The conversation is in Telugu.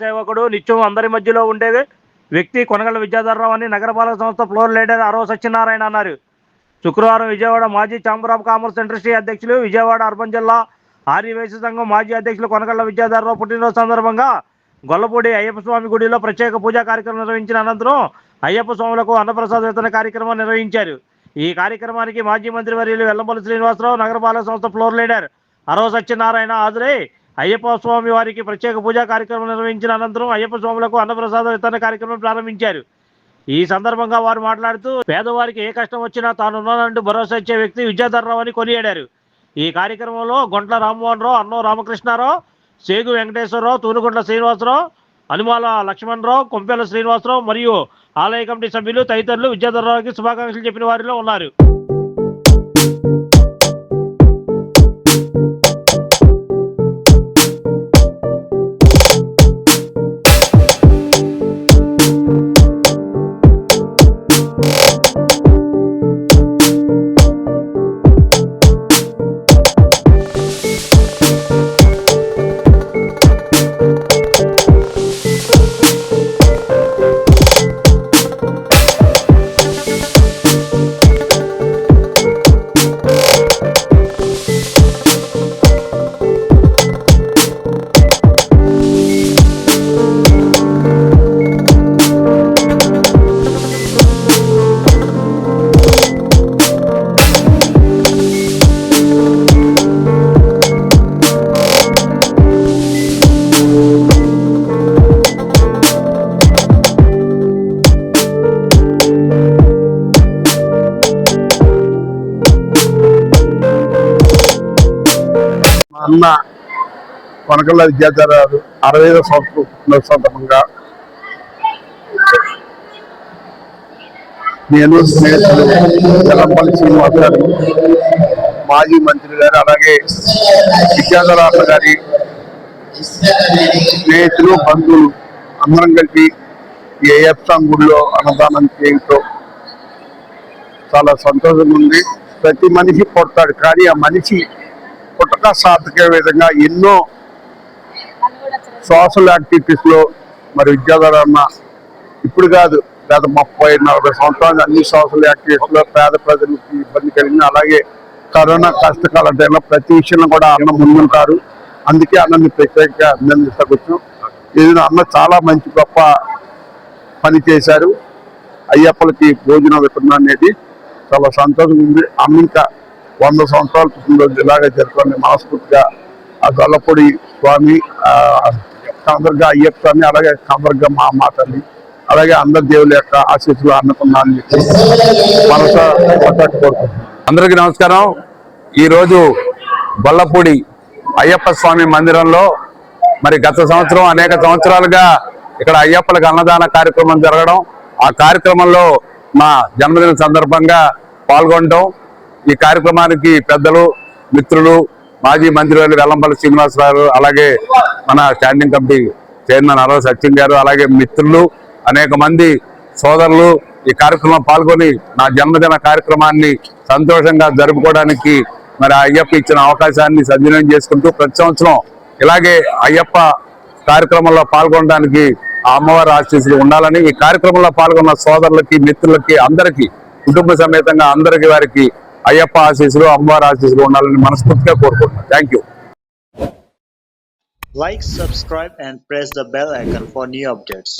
సేవకుడు నిత్యం అందరి మధ్యలో ఉండే వ్యక్తి కొనగళ్ల విద్యాధరరావు అని నగరపాలక సంస్థ ఫ్లోర్ లీడర్ అరవ సత్యనారాయణ అన్నారు. శుక్రవారం విజయవాడ మాజీ ఛాంబర్ ఆఫ్ కామర్స్ ఇండస్ట్రీ అధ్యక్షులు, విజయవాడ అర్బన్ జిల్లా ఆర్యవైశ్య సంఘం మాజీ అధ్యక్షులు కొనగళ్ల విద్యాధరరావు పుట్టినరోజు సందర్భంగా గొల్లపూడి అయ్యప్ప స్వామి గుడిలో ప్రత్యేక పూజా కార్యక్రమం నిర్వహించిన అనంతరం అయ్యప్ప స్వాములకు అన్నప్రసాద వితరణ కార్యక్రమం నిర్వహించారు. ఈ కార్యక్రమానికి మాజీ మంత్రివర్యులు వెల్లంపల్లి శ్రీనివాసరావు, నగరపాలక సంస్థ ఫ్లోర్ లీడర్ అరవ సత్యనారాయణ హాజరై అయ్యప్ప స్వామి వారికి ప్రత్యేక పూజా కార్యక్రమం నిర్వహించిన అనంతరం అయ్యప్ప స్వాములకు అన్నప్రసాద వితరణ కార్యక్రమం ప్రారంభించారు. ఈ సందర్భంగా వారు మాట్లాడుతూ పేదవారికి ఏ కష్టం వచ్చినా తానున్నానంటూ భరోసా ఇచ్చే వ్యక్తి విద్యాధరరావు అని కొనియాడారు. ఈ కార్యక్రమంలో గొంట్ల రామ్మోహన్ రావు, అన్నో రామకృష్ణారావు, సేగు వెంకటేశ్వరరావు, తూనుగుంట్ల శ్రీనివాసరావు, అనుమాల లక్ష్మణరావు, కొంపెల శ్రీనివాసరావు మరియు ఆలయ కమిటీ సభ్యులు తదితరులు విద్యాధరరావుకి శుభాకాంక్షలు చెప్పిన వారిలో ఉన్నారు. అన్న కొనగళ్ల విద్యాధరరావు 65వ సంవత్సరం సందర్భంగా నేను స్నేహితులు వెల్లంపల్లి శ్రీనివాస్ గారు, మాజీ మంత్రి గారు, అలాగే విద్యాధరరావు గారి స్నేహితులు, బంధువులు అందరం కలిపి ఈ అయ్యప్ప గుడిలో అన్నదానం చేయడంతో చాలా సంతోషంగా ఉంది. ప్రతి మనిషి పుడతాడు, కానీ ఆ మనిషి పుట్టక సార్థక విధంగా ఎన్నో సోషల్ యాక్టివిటీస్ లో మరి విద్యాధరన్న ఇప్పుడు కాదు, గత 30-40 సంవత్సరాలు అన్ని సోషల్ యాక్టివిటీస్ లో పేద ప్రజలకు ఇబ్బంది కలిగింది. అలాగే కరోనా కష్టకాల టైంలో ప్రతి విషయంలో కూడా అన్న ముందుంటారు. అందుకే అన్నని ప్రత్యేకంగా అభినందించవచ్చు. ఇది అన్న చాలా మంచి గొప్ప పని చేశారు. అయ్యప్పలకి భోజనం వితరణ అనేది చాలా సంతోషంగా ఉంది. అన్న ఇంకా 100 సంవత్సరాల పుట్టినరోజు ఇలాగే జరుపుకోండి మనస్ఫూర్తిగా ఆ గొల్లపూడి స్వామి, కాందర్గా అయ్యప్ప స్వామి, అలాగే కాందర్గా మా మాతల్ని, అలాగే అందరి దేవుల యొక్క ఆశీస్సులు అన్నకున్నాను కోరుకుంటున్నాను. అందరికీ నమస్కారం. ఈరోజు గొల్లపూడి అయ్యప్ప స్వామి మందిరంలో మరి గత సంవత్సరం అనేక సంవత్సరాలుగా ఇక్కడ అయ్యప్పలకు అన్నదాన కార్యక్రమం జరగడం, ఆ కార్యక్రమంలో మా జన్మదిన సందర్భంగా పాల్గొనడం, ఈ కార్యక్రమానికి పెద్దలు, మిత్రులు, మాజీ మంత్రివర్యులు వెల్లంపల్లి శ్రీనివాసరావు, అలాగే మన స్టాండింగ్ కమిటీ చైర్మన్ అరవ సత్యం గారు, అలాగే మిత్రులు, అనేక మంది సోదరులు ఈ కార్యక్రమం పాల్గొని నా జన్మదిన కార్యక్రమాన్ని సంతోషంగా జరుపుకోవడానికి మరి అయ్యప్ప ఇచ్చిన అవకాశాన్ని సద్వినియోగం చేసుకుంటూ ప్రతి సంవత్సరం ఇలాగే అయ్యప్ప కార్యక్రమంలో పాల్గొనడానికి ఆ అమ్మవారి ఆశీస్సులు ఉండాలని, ఈ కార్యక్రమంలో పాల్గొన్న సోదరులకి, మిత్రులకి, అందరికీ కుటుంబ సమేతంగా అందరికీ వారికి అయ్యప్ప ఆశీస్సులు, అమ్మవారి ఆశీస్సులు ఉండాలని మనస్ఫూర్తిగా కోరుకుంటున్నాను. Thank you. Like, subscribe and press the bell icon for new updates.